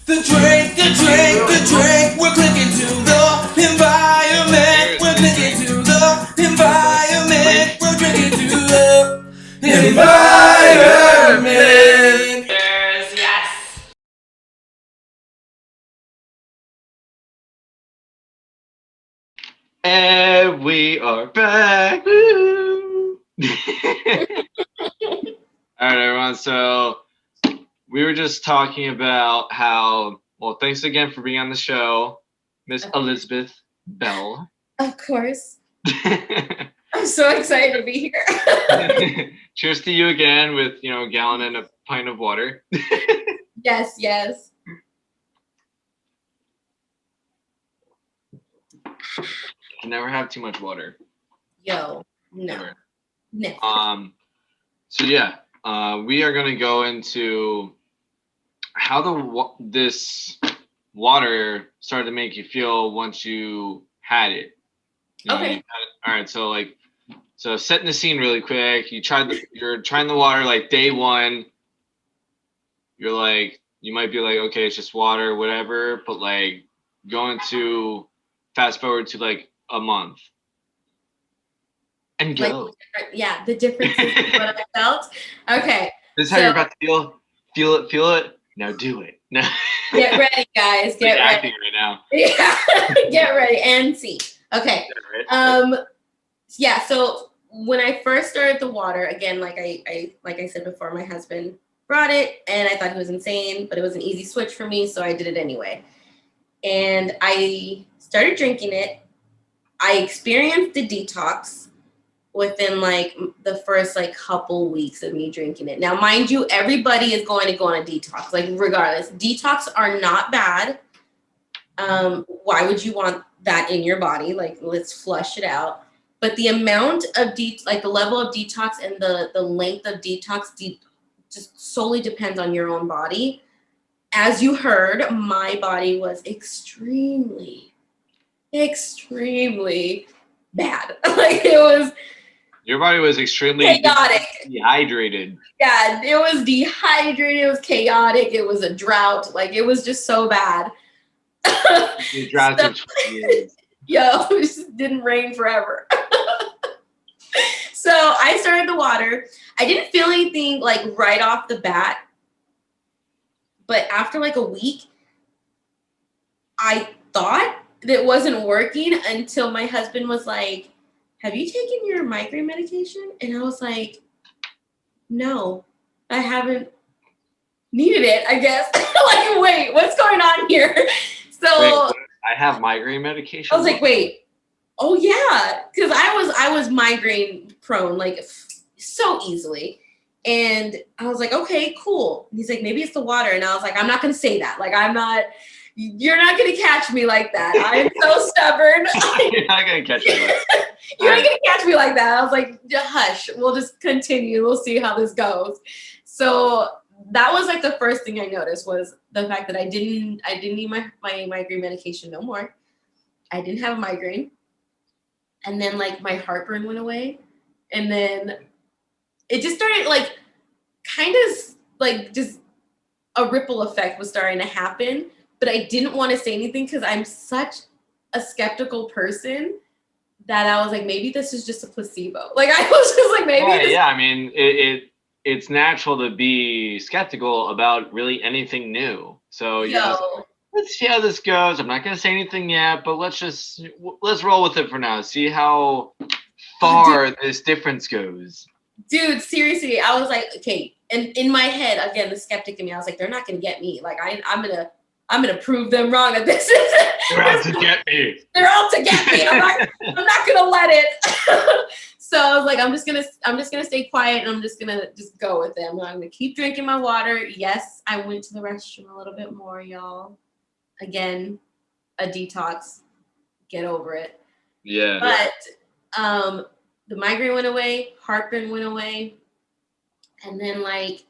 The drink, we're clicking to the environment. We're clicking to the environment. We're drinking to the environment. Yes. And we are back. Woo! All right, everyone. So we were just talking about how, well, thanks again for being on the show, Miss Elizabeth Bell. Of course. I'm so excited to be here. Cheers to you again with, a gallon and a pint of water. Yes, yes. You never have too much water. Yo, no. Never. Never. So yeah, we are going to go into how this water started to make you feel once you had it. Okay. All right, so setting the scene really quick. You're trying the water like day one. You're like, you might be like, okay, it's just water, whatever. But like going to fast forward to like a month and go. Like, the difference is what I felt. Okay. This is how you're about to feel it. Now do it. No. Get ready, guys. Get ready. Acting right now. Yeah. Get ready and see. Okay. Yeah. So when I first started the water, again, like I said before, my husband brought it, and I thought he was insane, but it was an easy switch for me, so I did it anyway. And I started drinking it. I experienced the detox within like the first like couple weeks of me drinking it. Now, mind you, everybody is going to go on a detox, like regardless. Detox are not bad. Why would you want that in your body? Like, let's flush it out. But the amount of the level of detox and the length of detox just solely depends on your own body. As you heard, my body was extremely bad. Like, it was. Your body was extremely chaotic. Dehydrated. Yeah, it was dehydrated. It was chaotic. It was a drought. Like, it was just so bad. The drought of 20 years. Yo, it just didn't rain forever. So I started the water. I didn't feel anything like right off the bat. But after like a week, I thought that it wasn't working until my husband was like, have you taken your migraine medication? And I was like, no, I haven't needed it, I guess. Like, wait, what's going on here? So I have migraine medication. I was like, wait, oh yeah, because I was migraine prone, like so easily. And I was like, okay, cool. And he's like, maybe it's the water. And I was like, I'm not going to say that. Like, you're not going to catch me like that. I'm so stubborn. You're not going to catch me like that. You're not going to catch me like that. I was like, hush, we'll just continue. We'll see how this goes. So that was like the first thing I noticed was the fact that I didn't need my migraine medication no more. I didn't have a migraine. And then like my heartburn went away. And then it just started like kind of like just a ripple effect was starting to happen. But I didn't want to say anything because I'm such a skeptical person that I was like, maybe this is just a placebo. Like, I was just like, maybe. Right, yeah, I mean, it's natural to be skeptical about really anything new. So let's see how this goes. I'm not gonna say anything yet, but let's roll with it for now. See how far this difference goes. Dude, seriously, I was like, okay. And in my head, again, the skeptic in me, I was like, they're not gonna get me. Like, I'm gonna prove them wrong. That this is. They're out to get me. They're out to get me. I'm not gonna let it. So I was like, I'm just gonna stay quiet and I'm just gonna go with it. I'm gonna keep drinking my water. Yes, I went to the restroom a little bit more, y'all. Again, a detox. Get over it. Yeah. But the migraine went away, heartburn went away, and then like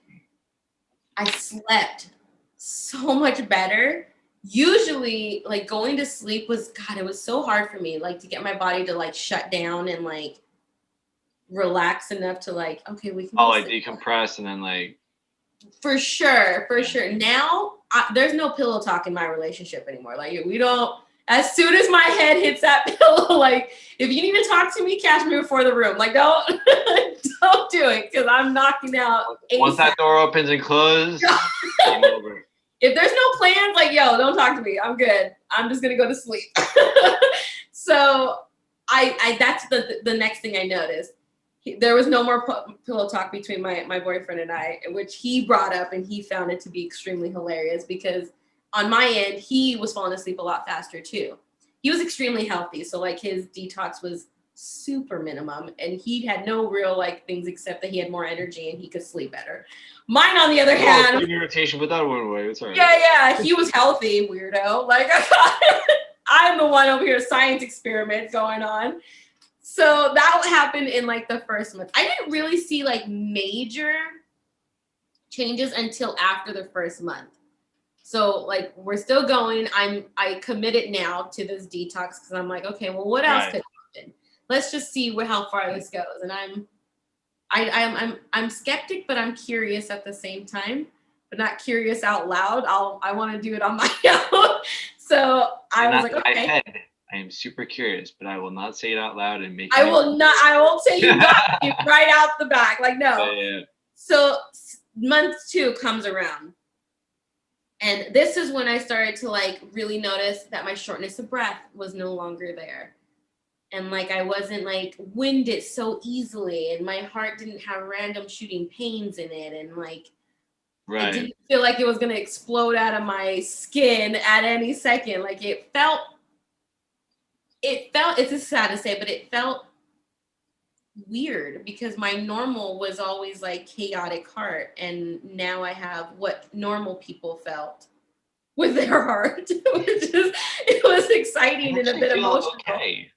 I slept so much better. Usually, like going to sleep was it was so hard for me, like to get my body to like shut down and like relax enough to like, okay, we can like decompress and then like for sure. Now there's no pillow talk in my relationship anymore. Like we don't. As soon as my head hits that pillow, like if you need to talk to me, catch me before the room. Like don't don't do it because I'm knocking out. Once that door opens and closes, game over. If there's no plans, like yo, don't talk to me. I'm good. I'm just gonna go to sleep. So I that's the next thing I noticed. There was no more pillow talk between my boyfriend and I, which he brought up, and he found it to be extremely hilarious because on my end, he was falling asleep a lot faster too. He was extremely healthy, so like his detox was super minimum, and he had no real like things except that he had more energy and he could sleep better. Mine, on the other hand, irritation, but that went away. It's all right. Yeah, he was healthy, weirdo. Like I'm the one over here, science experiment going on. So that happened in like the first month. I didn't really see like major changes until after the first month. So like we're still going. I committed now to this detox because I'm like, okay, well, what else could happen? Let's just see how far this goes. And I'm skeptic, but I'm curious at the same time, but not curious out loud. I want to do it on my own. So I was like, okay. I am super curious, but I will not say it out loud and make. I won't say you got me right out the back. Like no. Yeah. So month 2 comes around. And this is when I started to like really notice that my shortness of breath was no longer there. And like I wasn't like winded so easily, and my heart didn't have random shooting pains in it, and like I didn't feel like it was gonna explode out of my skin at any second. Like it felt, it's just sad to say, but it felt weird because my normal was always like chaotic heart, and now I have what normal people felt with their heart, which is, it was exciting and a bit emotional. Okay.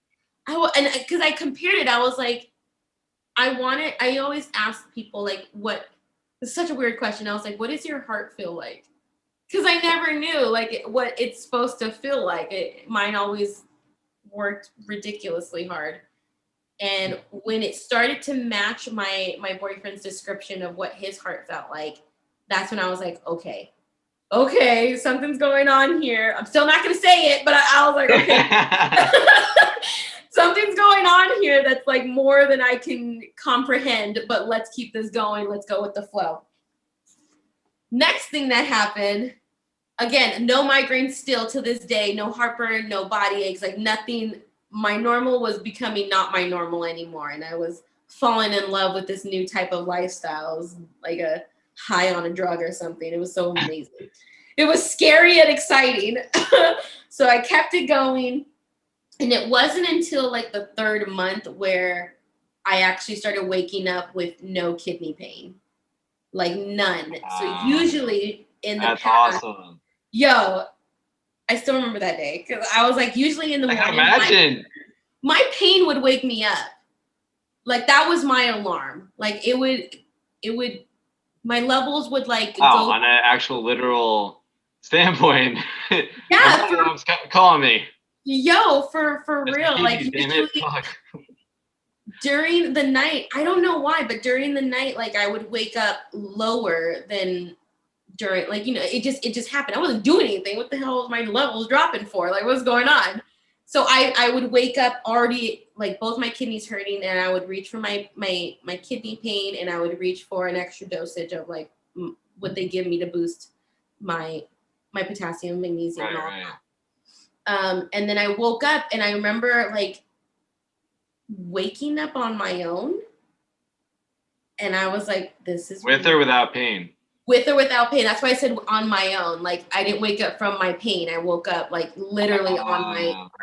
And because I compared it, I was like, I always ask people like, it's such a weird question. I was like, what does your heart feel like? Because I never knew like what it's supposed to feel like. Mine always worked ridiculously hard. And when it started to match my boyfriend's description of what his heart felt like, that's when I was like, okay, something's going on here. I'm still not going to say it, but I was like, okay. Something's going on here that's like more than I can comprehend, but let's keep this going. Let's go with the flow. Next thing that happened, again, no migraines still to this day, no heartburn, no body aches, like nothing. My normal was becoming not my normal anymore. And I was falling in love with this new type of lifestyle. It was like a high on a drug or something. It was so amazing. It was scary and exciting. So I kept it going. And it wasn't until like the 3rd month where I actually started waking up with no kidney pain. Like none. So usually in the past, awesome. Yo, I still remember that day because I was like, usually in the morning, imagine. My pain would wake me up. Like that was my alarm. Like it would, my levels would like go on an actual literal standpoint. Yeah, mom's calling me. Yo, for real, like usually, during the night, I don't know why, but during the night, like I would wake up lower than during, like, you know, it just happened. I wasn't doing anything. What the hell was my levels dropping for? Like, what's going on? So I would wake up already, like both my kidneys hurting, and I would reach for my kidney pain, and I would reach for an extra dosage of like what they give me to boost my potassium, magnesium, and all that. And then I woke up, and I remember like waking up on my own, and I was like, this is with or without pain. With or without pain. That's why I said on my own. Like I didn't wake up from my pain. I woke up like literally on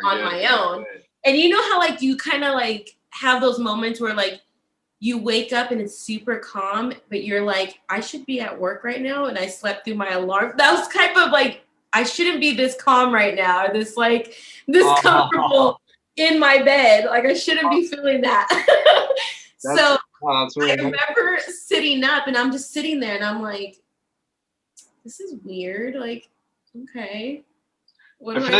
my own. And you know how like you kind of like have those moments where like you wake up and it's super calm, but you're like, I should be at work right now, and I slept through my alarm. That was kind of like, I shouldn't be this calm right now, or this comfortable in my bed. Like I shouldn't be feeling that. So I remember sitting up, and I'm just sitting there, and I'm like, this is weird. Like, okay. I feel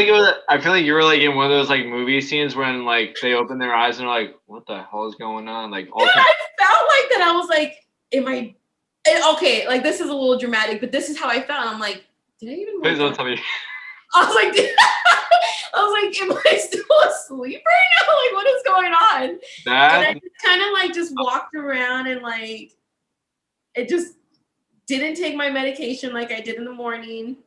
like you were like in one of those like movie scenes when like they open their eyes and they're like, what the hell is going on? Like, I felt like that. I was like, okay, like this is a little dramatic, but this is how I felt. I'm like, Did I even Please wake don't up? tell me. I was like, am I still asleep right now? Like, what is going on? And I just kind of like just walked around and like, it just didn't take my medication like I did in the morning.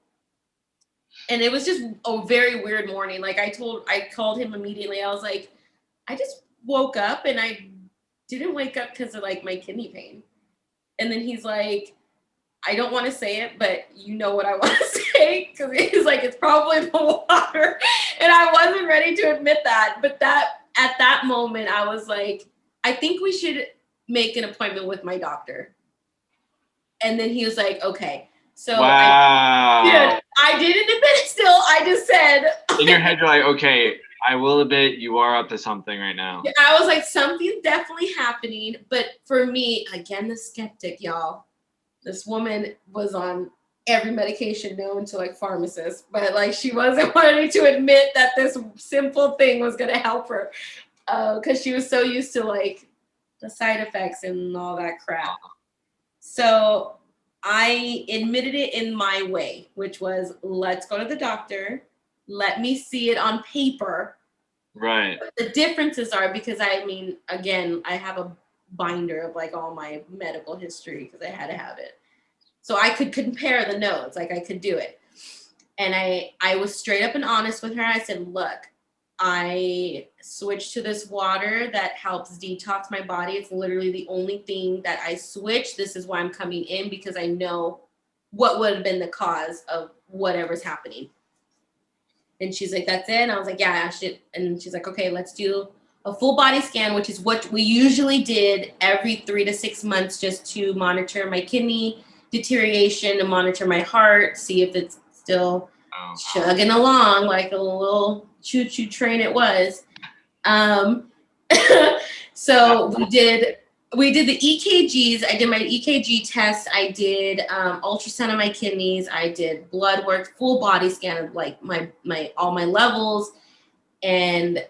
And it was just a very weird morning. Like I called him immediately. I was like, I just woke up and I didn't wake up because of like my kidney pain. And then he's like, I don't want to say it, but you know what I want to say, because he's like, it's probably the water. And I wasn't ready to admit that. But at that moment, I was like, I think we should make an appointment with my doctor. And then he was like, okay. So wow. I didn't admit it still. I just said. In your head, you're like, okay, I will admit you are up to something right now. I was like, something's definitely happening. But for me, again, the skeptic, y'all. This woman was on every medication known to like pharmacists, but like she wasn't wanting to admit that this simple thing was going to help her because she was so used to like the side effects and all that crap. So I admitted it in my way, which was, let's go to the doctor. Let me see it on paper. Right. But the differences are because I mean, again, I have a binder of like all my medical history because I had to have it. So I could compare the notes, like I could do it. And I was straight up and honest with her. I said, look, I switched to this water that helps detox my body. It's literally the only thing that I switched. This is why I'm coming in, because I know what would have been the cause of whatever's happening. And she's like, that's it. And I was like, yeah, I should. And she's like, okay, let's do a full body scan, which is what we usually did every 3 to 6 months, just to monitor my kidney deterioration, to monitor my heart, see if it's still chugging along like a little choo-choo train it was. So we did the EKGs. I did my EKG test. I did ultrasound of my kidneys. I did blood work, full body scan of like my all my levels. And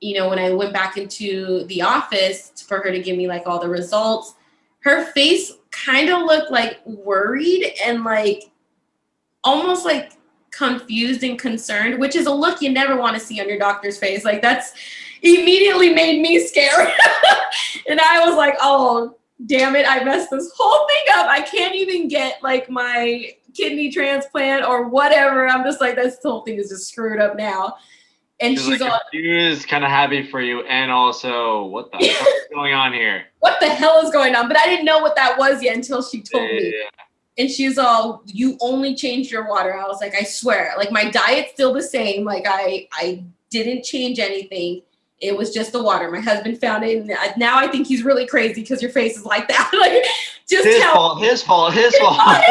you know, when I went back into the office for her to give me like all the results, her face kind of looked like worried and like almost like confused and concerned, which is a look you never want to see on your doctor's face. Like that's immediately made me scared. And I was like, oh, damn it, I messed this whole thing up. I can't even get like my kidney transplant or whatever. I'm just like, this whole thing is just screwed up now. And she's like, all, she was kind of happy for you, and also, what the hell is going on here? What the hell is going on? But I didn't know what that was yet until she told me. And she's all, you only changed your water. I was like, I swear, like my diet's still the same. Like I didn't change anything. It was just the water. My husband found it, and now I think he's really crazy because your face is like that. Like, just his fault. His fault. I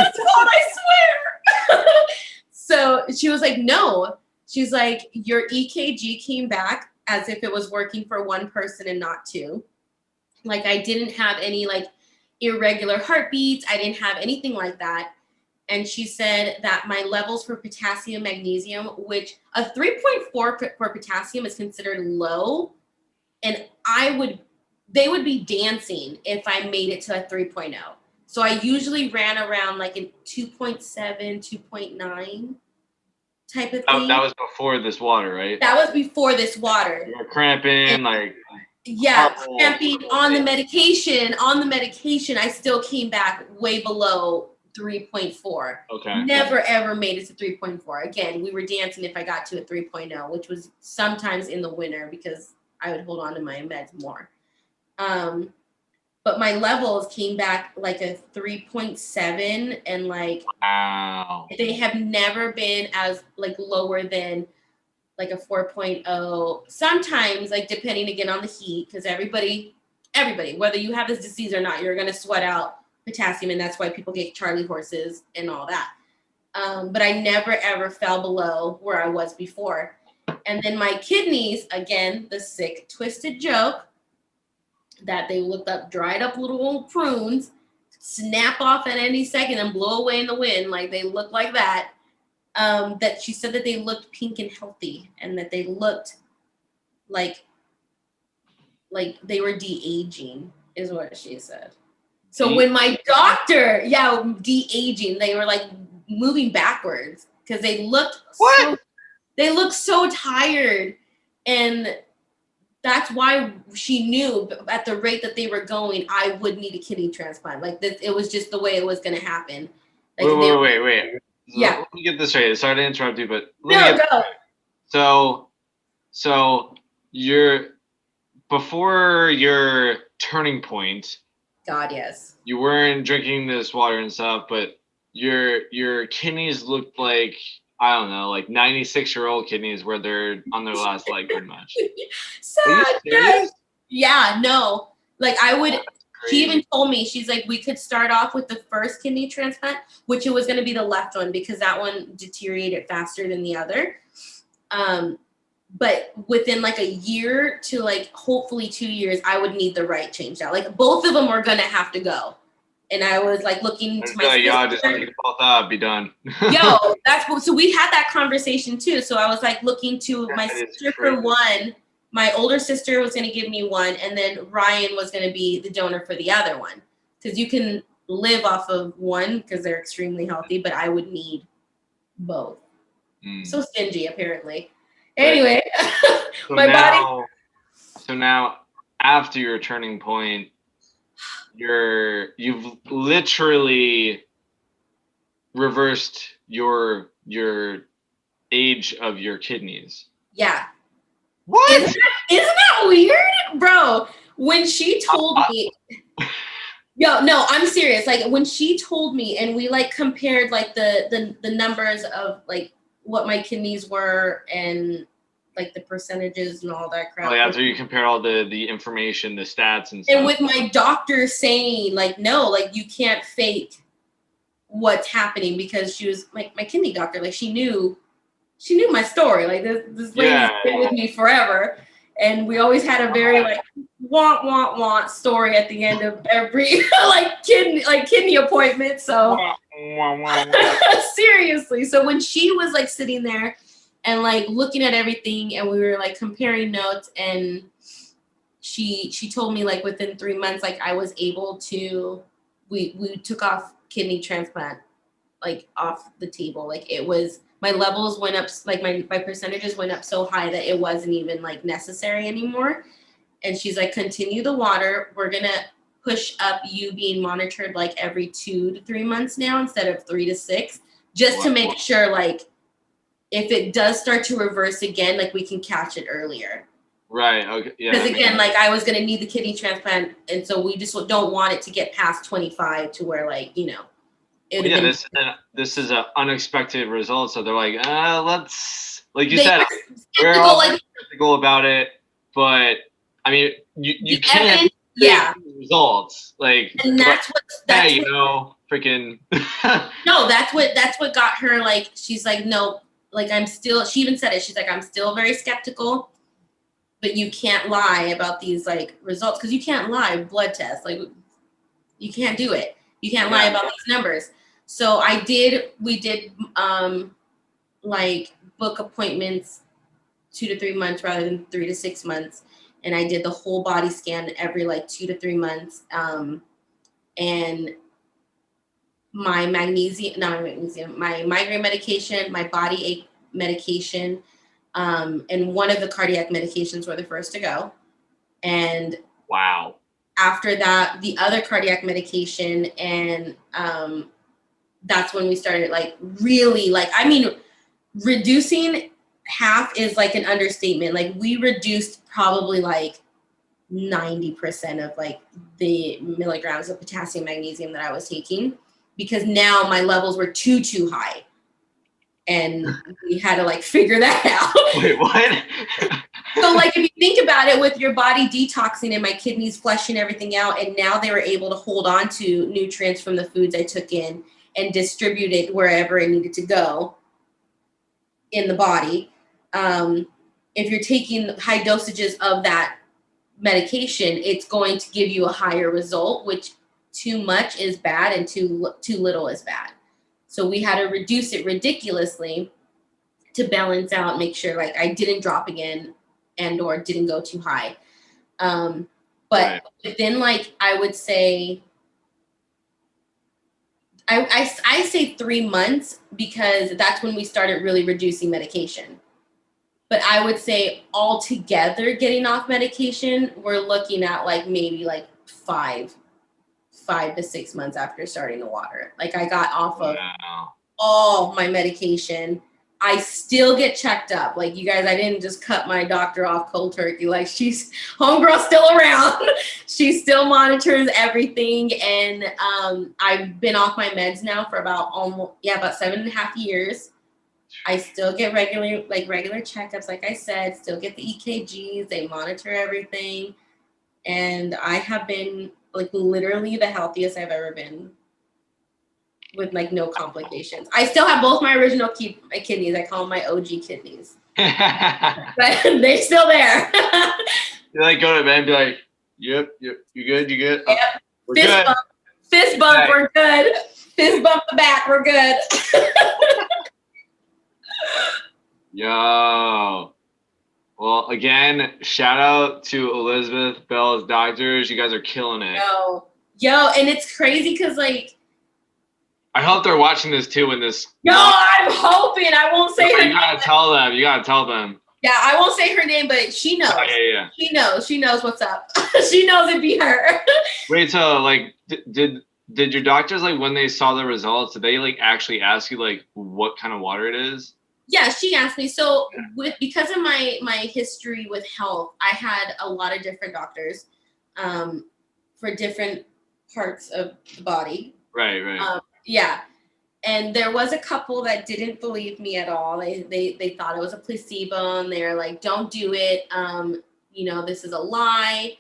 swear. So she was like, no. She's like, your EKG came back as if it was working for one person and not two. Like I didn't have any like irregular heartbeats. I didn't have anything like that. And she said that my levels for potassium, magnesium, which a 3.4 for potassium is considered low. And they would be dancing if I made it to a 3.0. So I usually ran around like a 2.7, 2.9 type of thing. That was before this water, right? That was before this water. You were cramping, like. Yeah, cramping on the medication. On the medication, I still came back way below 3.4. Okay. Never ever made it to 3.4. Again, we were dancing if I got to a 3.0, which was sometimes in the winter because I would hold on to my meds more. But my levels came back like a 3.7, and like wow. They have never been as like lower than like a 4.0. Sometimes, like depending again on the heat, because everybody, whether you have this disease or not, you're gonna sweat out potassium, and that's why people get Charlie horses and all that. But I never ever fell below where I was before. And then my kidneys, again, the sick, twisted joke that they looked up, dried up little old prunes, snap off at any second and blow away in the wind, like they look like that. That she said that they looked pink and healthy, and that they looked like they were de-aging, is what she said. So when my doctor, de-aging, they were like moving backwards because they looked What? so tired, and that's why she knew at the rate that they were going, I would need a kidney transplant. Like this, it was just the way it was going to happen. Like Wait. Yeah. Let me get this right. Sorry to interrupt you, but Go. So you're before your turning point. God, yes. You weren't drinking this water and stuff, but your kidneys looked like, I don't know, like 96-year-old kidneys where they're on their last leg, pretty much. Sad. Yes. Yeah. No. Like I would. She even told me, she's like, we could start off with the first kidney transplant, which it was going to be the left one because that one deteriorated faster than the other. But within like a year to like hopefully 2 years, I would need the right changed out. Like both of them were gonna have to go. And I was like looking to my y'all just take both up, be done. Yo, so we had that conversation too. So I was like looking to my sister for one. My older sister was gonna give me one, and then Ryan was gonna be the donor for the other one. Because you can live off of one because they're extremely healthy, but I would need both. So stingy, apparently. Anyway, body. So now, after your turning point, you've literally reversed your age of your kidneys. Yeah. What? Isn't that weird, bro? When she told me, no, I'm serious. Like when she told me, and we like compared like the numbers of like what my kidneys were and like the percentages and all that crap. Oh, yeah, after you compare all the information, the stats and stuff. And with my doctor saying like, no, like you can't fake what's happening, because she was like my kidney doctor. Like she knew my story. Like this lady's been with me forever. And we always had a very like want story at the end of every like kidney appointment. So seriously. So when she was like sitting there and like looking at everything, and we were like comparing notes, and she told me like within 3 months, like I was able to, we took off kidney transplant like off the table. Like it was, my levels went up, like my percentages went up so high that it wasn't even like necessary anymore. And she's like, continue the water. We're going to push up you being monitored like every 2 to 3 months now instead of 3 to 6, just to make sure like if it does start to reverse again, like we can catch it earlier. Right. Okay. Yeah. Because again, like I was going to need the kidney transplant. And so we just don't want it to get past 25 to where like, you know, this is an unexpected result. So they're like, let's, like you they said, we're all skeptical about it, but I mean, you can't results like, and that's freaking. No, that's what got her like. She's like, no, like I'm still. She even said it. She's like, I'm still very skeptical, but you can't lie about these like results, because you can't lie blood tests. Like you can't do it. You can't lie about these numbers. So we did like book appointments 2 to 3 months rather than 3 to 6 months. And I did the whole body scan every like 2 to 3 months. And my my migraine medication, my body ache medication, and one of the cardiac medications were the first to go. And wow. After that, the other cardiac medication, and that's when we started like really like, I mean, reducing half is like an understatement. Like we reduced probably like 90% of like the milligrams of potassium magnesium that I was taking, because now my levels were too high, and we had to like figure that out. Wait, what? So like if you think about it, with your body detoxing and my kidneys flushing everything out, and now they were able to hold on to nutrients from the foods I took in and distribute it wherever it needed to go in the body. If you're taking high dosages of that medication, it's going to give you a higher result, which too much is bad and too little is bad. So we had to reduce it ridiculously to balance out, make sure like I didn't drop again and or didn't go too high. But then like I would say I say 3 months because that's when we started really reducing medication. But I would say altogether getting off medication, we're looking at like maybe like 5 to 6 months after starting the water. Like I got off of all my medication. I still get checked up. Like you guys, I didn't just cut my doctor off cold turkey. Like homegirl's still around. She still monitors everything. And I've been off my meds now for about 7.5 years. I still get regular checkups. Like I said, still get the EKGs. They monitor everything. And I have been like literally the healthiest I've ever been, with like no complications. I still have both my original kidneys. I call them my OG kidneys. But they're still there. You like go to bed and be like, yep, you good? Yep. We're good. Fist bump, Okay. we're good. Fist bump the back, we're good. Yo. Well, again, shout out to Elizabeth Bell's doctors. You guys are killing it. Yo, and it's crazy because like, I hope they're watching this too when this. Yo, I'm hoping. I won't say her name. You gotta tell them. Yeah, I won't say her name, but she knows. Yeah. She knows what's up. She knows it'd be her. Wait, so like, did your doctors, like, when they saw the results, did they like actually ask you like what kind of water it is? Yeah, she asked me. So because of my history with health, I had a lot of different doctors for different parts of the body. Right. Yeah. And there was a couple that didn't believe me at all. They thought it was a placebo, and they're like, don't do it. This is a lie.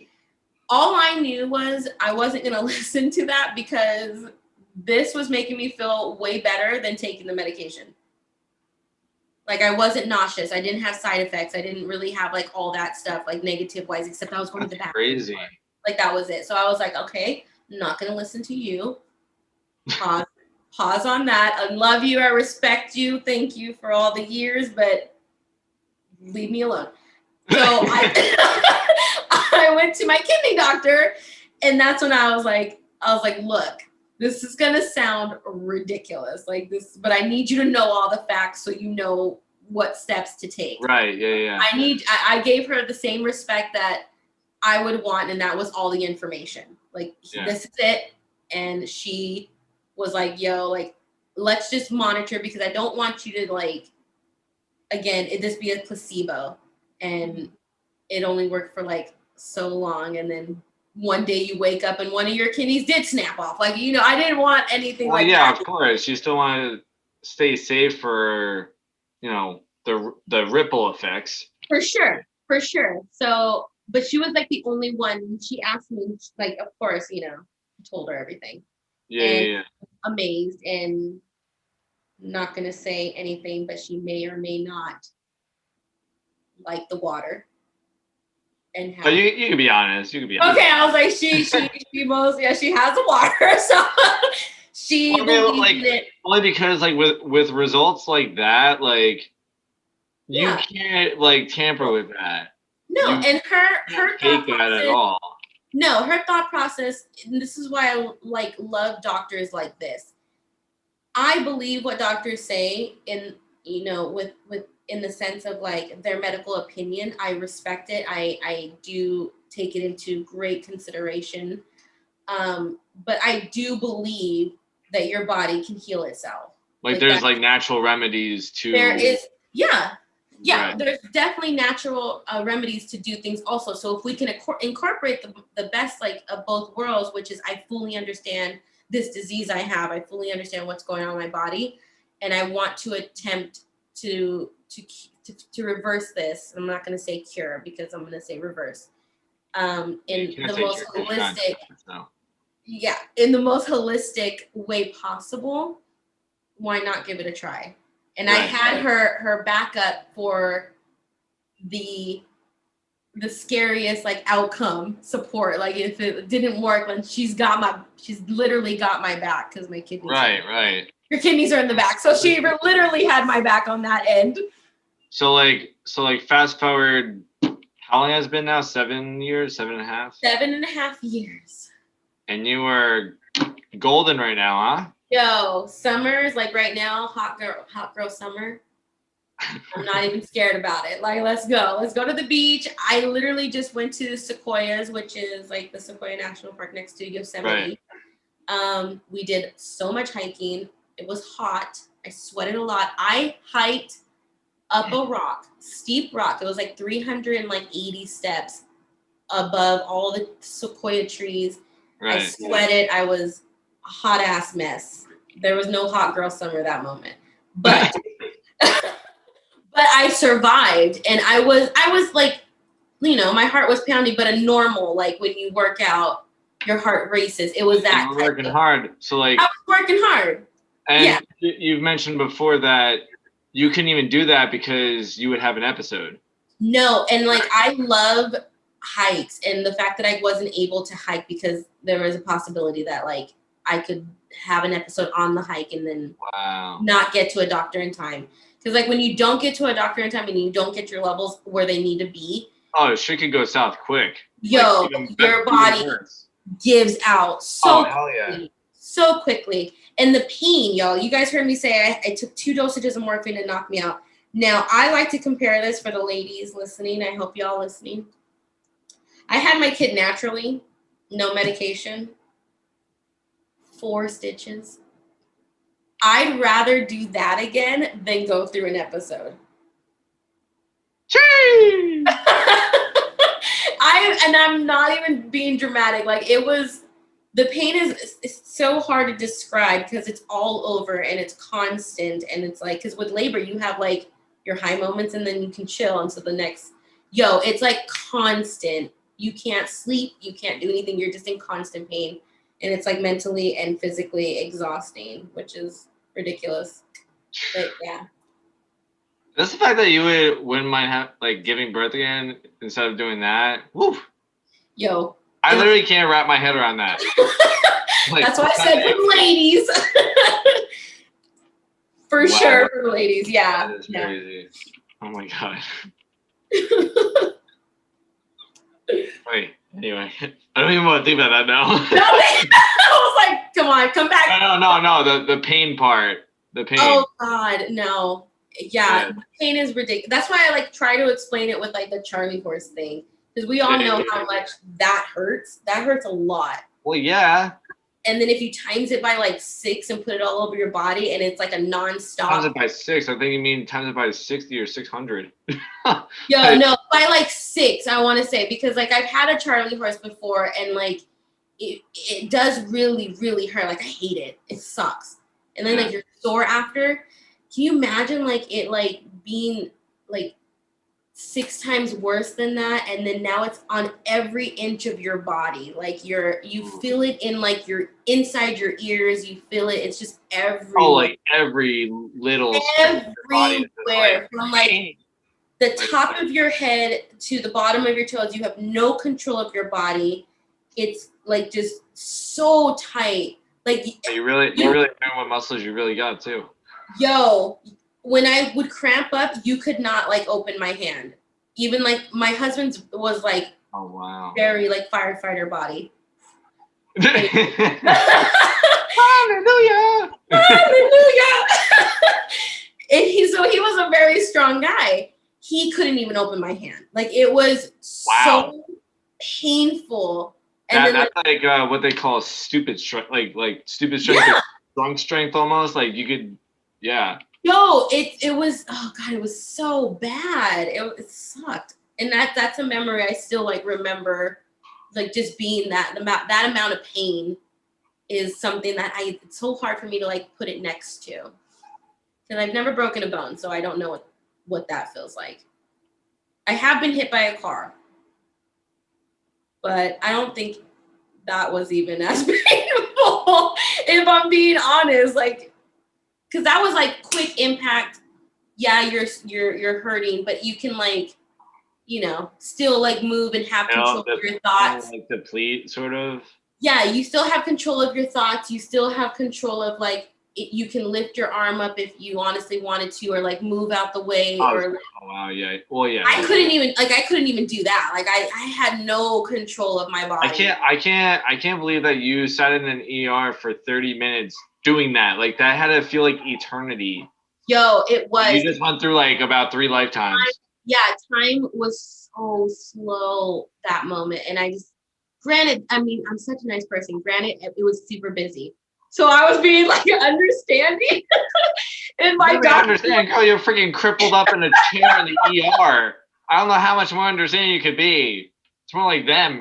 All I knew was I wasn't going to listen to that because this was making me feel way better than taking the medication. Like I wasn't nauseous. I didn't have side effects. I didn't really have like all that stuff, like negative wise, except I was going to the bathroom. Crazy. Like that was it. So I was like, okay, I'm not going to listen to you. Pause on that. I love you. I respect you. Thank you for all the years, but leave me alone. So I went to my kidney doctor, and that's when I was like, look, this is going to sound ridiculous like this, but I need you to know all the facts so you know what steps to take. Right. Yeah. I gave her the same respect that I would want, and that was all the information. Like, This is it. And she was like, yo, like, let's just monitor because I don't want you to, like, again, this be a placebo and it only worked for like so long. And then one day you wake up and one of your kidneys did snap off. Like, I didn't want anything like that. Yeah, of course. You still want to stay safe for, the ripple effects. For sure. So, but she was like the only one. She asked me, like, of course, I told her everything. Yeah. Amazed and not going to say anything, but she may or may not like the water. And how, but you can be honest. Okay, I was like, she has the water, so she believes it. Only because like with results like that, like you can't like tamper with that. No, and her take that at all. No, her thought process, and this is why I like love doctors like this. I believe what doctors say in with in the sense of like their medical opinion. I respect it. I do take it into great consideration. But I do believe that your body can heal itself. Like there's like natural remedies to. There is, yeah. Right. There's definitely natural remedies to do things also. So if we can incorporate the best like of both worlds, which is I fully understand this disease I have, I fully understand what's going on in my body, and I want to attempt to reverse this. I'm not going to say cure because I'm going to say reverse. In the most holistic, in the most holistic way possible. Why not give it a try? And right. I had her backup for the scariest like outcome support. Like if it didn't work, then she's literally got my back because my kidneys. Right. Your kidneys are in the back, so she literally had my back on that end. So fast forward, how long has it been now? 7 years, 7.5. 7.5 years. And you were golden right now, huh? Yo, summers, like right now, hot girl summer. I'm not even scared about it. Like, let's go. Let's go to the beach. I literally just went to Sequoias, which is like the Sequoia National Park next to Yosemite. Right. We did so much hiking. It was hot. I sweated a lot. I hiked up a rock, steep rock. It was like 380 steps above all the sequoia trees. Right. I sweated. I was a hot ass mess. There was no hot girl summer that moment. But but I survived, and I was like, you know, my heart was pounding, but a normal, like when you work out, your heart races. It was that. You were working hard. So like I was working hard. And you've mentioned before that you couldn't even do that because you would have an episode. No, and like I love hikes, and the fact that I wasn't able to hike because there was a possibility that like I could have an episode on the hike and then not get to a doctor in time. Because like when you don't get to a doctor in time and you don't get your levels where they need to be. Oh, shit could go south quick. Yo, like, your body gives out so quickly. And the pain, y'all, you guys heard me say I took 2 dosages of morphine to knock me out. Now, I like to compare this for the ladies listening. I hope y'all listening. I had my kid naturally, no medication, 4 stitches. I'd rather do that again than go through an episode. Gee! I'm not even being dramatic. Like it was, the pain is so hard to describe because it's all over and it's constant. And it's like, because with labor, you have like your high moments and then you can chill until the next, it's like constant. You can't sleep. You can't do anything. You're just in constant pain. And it's like mentally and physically exhausting, which is ridiculous. But yeah. Just the fact that you wouldn't mind have like giving birth again instead of doing that. Woo. Yo. I literally can't wrap my head around that. Like, that's why I said for the ladies. For sure, for the ladies. Yeah. That is crazy. Oh my God. Wait, anyway. I don't even want to think about that now. I was like, come on, come back. No. The pain part. The pain. Oh God, no. Yeah, pain is ridiculous. That's why I like try to explain it with like the Charlie horse thing. Because we all know how much that hurts. That hurts a lot. Well, yeah. And then if you times it by like 6 and put it all over your body and it's like a nonstop. Times it by 6. I think you mean times it by 60 or 600. No, by like 6, I want to say. Because like I've had a Charlie horse before and like it does really, really hurt. Like I hate it. It sucks. And then like you're sore after. Can you imagine like it like being like 6 times worse than that, and then now it's on every inch of your body. Like you feel it in like your inside your ears. You feel it. It's just everywhere. Oh, like every little everywhere from like the top of your head to the bottom of your toes. You have no control of your body. It's like just so tight. Like you really know what muscles you really got too. Yo, when I would cramp up, you could not like open my hand. Even like my husband's was like, oh wow, very like firefighter body. Hallelujah! Hallelujah! And he was a very strong guy. He couldn't even open my hand. Like it was so painful. And that's like what they call stupid strength, like stupid strength, strong strength almost. Like you could. Yeah. No, it was, oh God, it was so bad. It sucked. And that's a memory I still like remember, like just being that amount of pain is something that it's so hard for me to like put it next to. Because I've never broken a bone, so I don't know what that feels like. I have been hit by a car, but I don't think that was even as painful, if I'm being honest. Like, because that was like quick impact. Yeah, you're hurting, but you can like, still like move and have control of your thoughts. Like deplete, sort of. Yeah, you still have control of your thoughts. You still have control of like, you can lift your arm up if you honestly wanted to, or like move out the way. Oh wow, yeah. Well, yeah. I couldn't even do that. Like I had no control of my body. I can't believe that you sat in an ER for 30 minutes doing that. Like that had to feel like eternity. Yo, it was. You just went through like about 3 lifetimes. Time was so slow that moment. And I just, granted, I mean, I'm such a nice person. Granted, it was super busy. So I was being like understanding. And my doctor. Understand, girl, you're freaking crippled up in a chair in the ER. I don't know how much more understanding you could be. It's more like them.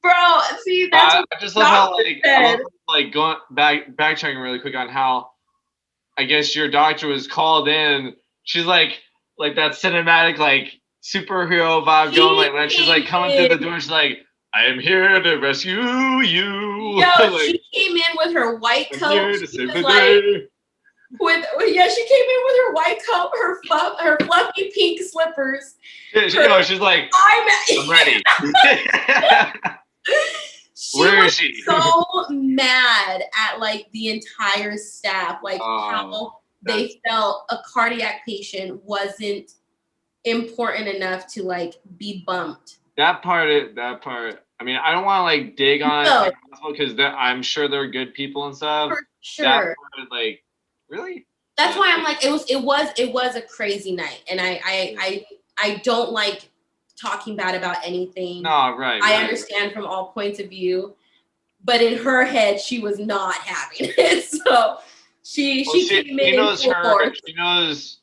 Bro, see, that's what I just love how like going backtracking really quick on how I guess your doctor was called in. She's like that cinematic like superhero vibe going like when she's like coming through the door. She's like, I am here to rescue you. Yo, like, she came in with her white coat. Here to save the day. She came in with her white coat, her fluffy pink slippers. Yeah, she's like, I'm ready. Where is she? So mad at like the entire staff, like how they felt a cardiac patient wasn't important enough to like be bumped. That part. I mean, I don't want to like dig on it because I'm sure they're good people and stuff. For sure. That part, like, really? That's why I'm like, it was a crazy night, and I don't like talking bad about anything. No, right. I understand from all points of view, but in her head, she was not having it. So she came in. She knows.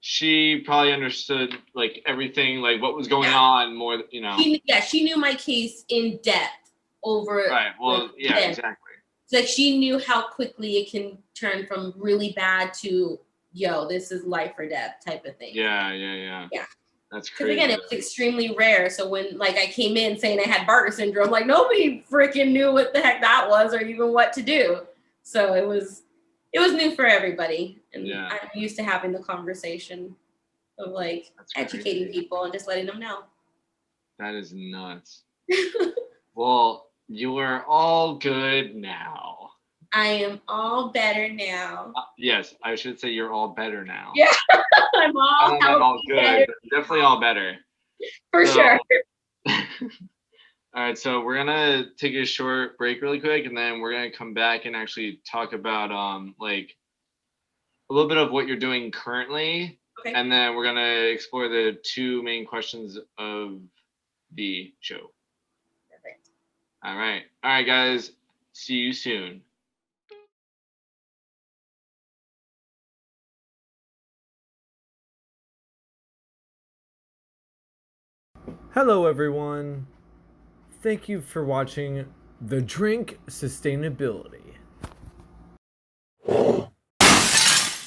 She probably understood like everything, like what was going on more. She knew my case in depth over. Right. Well, exactly. It's like she knew how quickly it can turn from really bad to this is life or death type of thing. Yeah. That's crazy. Because again, it was extremely rare. So when like I came in saying I had Bartter syndrome, like nobody freaking knew what the heck that was or even what to do. So it was new for everybody. And I'm used to having the conversation of like educating people and just letting them know. That is nuts. Well, you are all good now. I am all better now. Yes, I should say you're all better now. Yeah, I'm all good. Better. Definitely all better. For sure. All right, so we're gonna take a short break really quick, and then we're gonna come back and actually talk about like a little bit of what you're doing currently, and then we're gonna explore the 2 main questions of the show. Perfect. All right, guys. See you soon. Hello everyone. Thank you for watching The Drink Sustainability.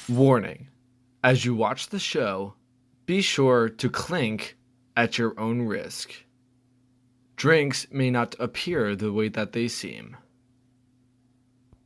Warning. As you watch the show, be sure to clink at your own risk. Drinks may not appear the way that they seem.